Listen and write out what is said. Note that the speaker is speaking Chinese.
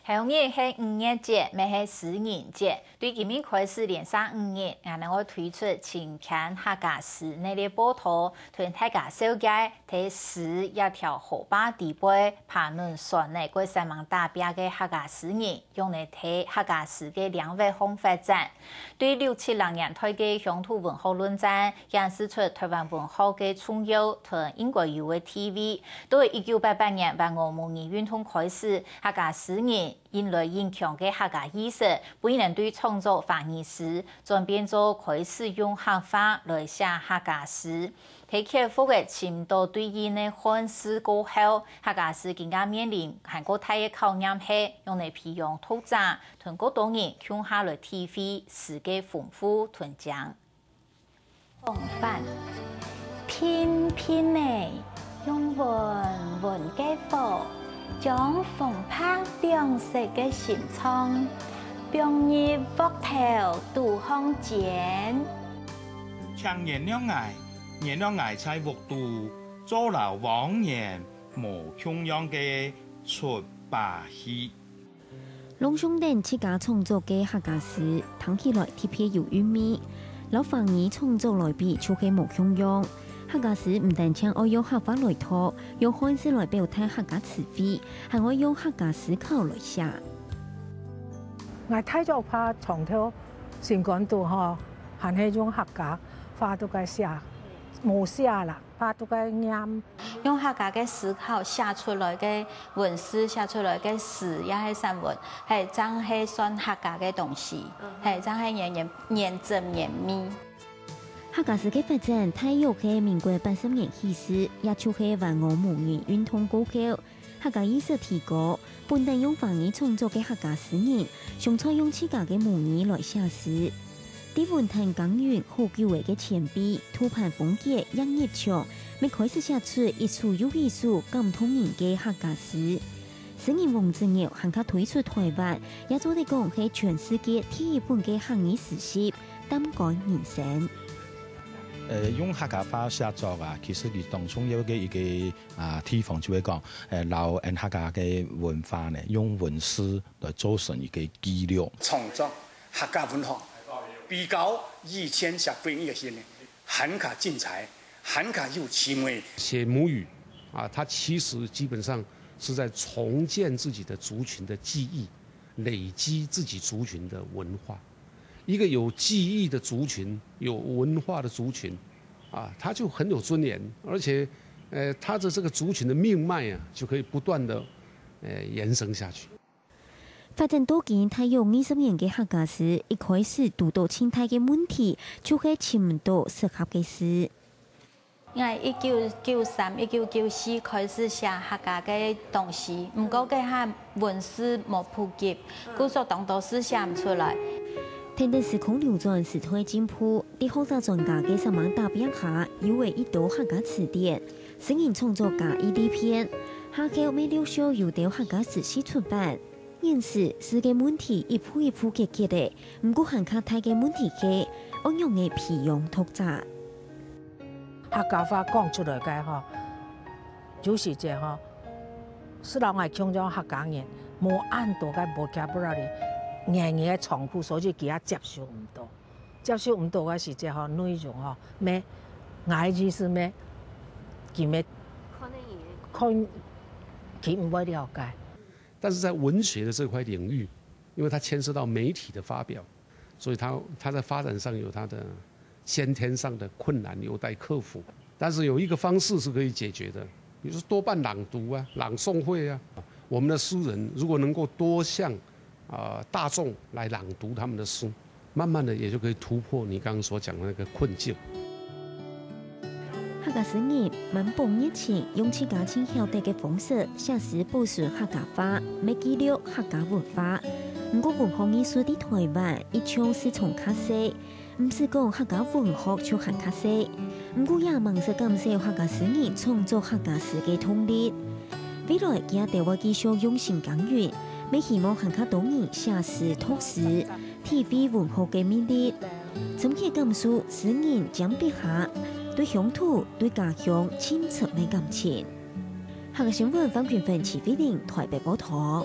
后日是5月节，咪是诗人节。对今年开始连续5日，我能够推出青篇客家诗那类报道，同大家了解睇诗一条河坝地背，爬论山内过3万大边嘅客家诗人，用来睇客家诗嘅两位方发展。对670年代嘅乡土文化论战，显示出台湾文化嘅重要同英国有嘅 TV。到1988年万我模拟运动开始，客家诗人引来ยิ่強嘅客家意識，本人對創作華語詩轉變做開始用客話來寫客家詩。喺克服嘅深度對應嘅漢詩過後，客家詩更加面臨韓國大嘅考驗係用嚟培養讀者，同各黨人共下來體會詩嘅豐富同獎。風範偏偏呢，用文嘅火。將風拍兩色嘅心窗，並入膊頭杜空間。像原諒愛在國度做了往年無同樣嘅出把戲。龍兄弟自家創作嘅客家詩，聽起來特別有韻味。老ฝั่兒創作來比就係無同樣。客家詩唔但將愛用客話來讀，用漢詩來表達客家詞彙，還愛用客家思考來寫。我睇咗拍長條情感度嗬，係係用客家話都該寫，冇寫啦，話都該念。用客家嘅思考寫出來嘅文詩，寫出來嘅詩也係散文，係真係算客家嘅東西，係真係認真認味。客家詩嘅發展，大約係民國80年開始，也就係萬我模擬運動過後，客家意識提高，本地用華語創作嘅客家詩人，上採用自家嘅母語來寫詩。啲文壇耕耘好久嘅前輩，土盤風格楊業強，咪開始寫出一首又一首感動人嘅客家詩。詩人王志堯還佢推出台灣，也做得講係全世界第一本嘅客語詩集，膽改人生。用客家話寫作啊，其實你當中有嘅一個地方就會講，留客家嘅文化呢，用文詩來做成一個記錄。創作客家文化，比較以前寫過一些呢，很卡精彩，很卡有趣味。寫母語它其實基本上是在重建自己的族群的記憶，累積自己族群的文化。一個有記憶的族群，有文化的族群，它就很有尊嚴，而且，它的這個族群的命脈就可以不斷的，延伸下去。發展多件，他用20年嘅客家詩，一開始遇到清代嘅問題，就係尋唔到適合嘅詩。因為1993、1994開始寫客家嘅東西，唔過嘅係文詩冇普及，故作當多詩寫唔出來。天地時空流轉，時代進步，啲學者專家嘅3萬大編下，有為一道客家詞典，詩人創作家一啲篇，下後每6首有道客家詩詩出版。現時詩嘅問題一步一步解決嘅，唔過行卡太嘅問題嘅，我用嘅培養讀者。客家話講出來嘅嗬，就是這嗬，是讓我強調客家人冇按多嘅vocabulary。硬嘅倉庫，所以佢也接受唔到嘅是這項內容嗬，咩嗌意思咩，佢咩看佢唔會了解。但是在文學的這塊領域，因為它牽涉到媒體的發表，所以它在發展上有它的先天上的困難有待克服。但是有一個方式是可以解決的，比如說多辦朗讀啊、朗誦會啊，我們的詩人如果能夠多向大眾來朗讀他們的詩，慢慢的也就可以突破你剛剛所講的那個困境。客家詩人滿捧熱情，用自家親曉得嘅方式寫詩保存客家話，咪記錄客家文化。唔過文學藝術喺台灣一向是從卡西，唔是講客家文學就很卡西。唔過也蠻是感謝客家詩人創作客家詩嘅動力。未來佢哋會繼續用心耕耘。咪希望更加多人寫詩讀詩，體會文學嘅魅力。總結感受詩人將筆下對鄉土、對家鄉親切嘅感情。客家新聞方權分齊飛凌台北報道。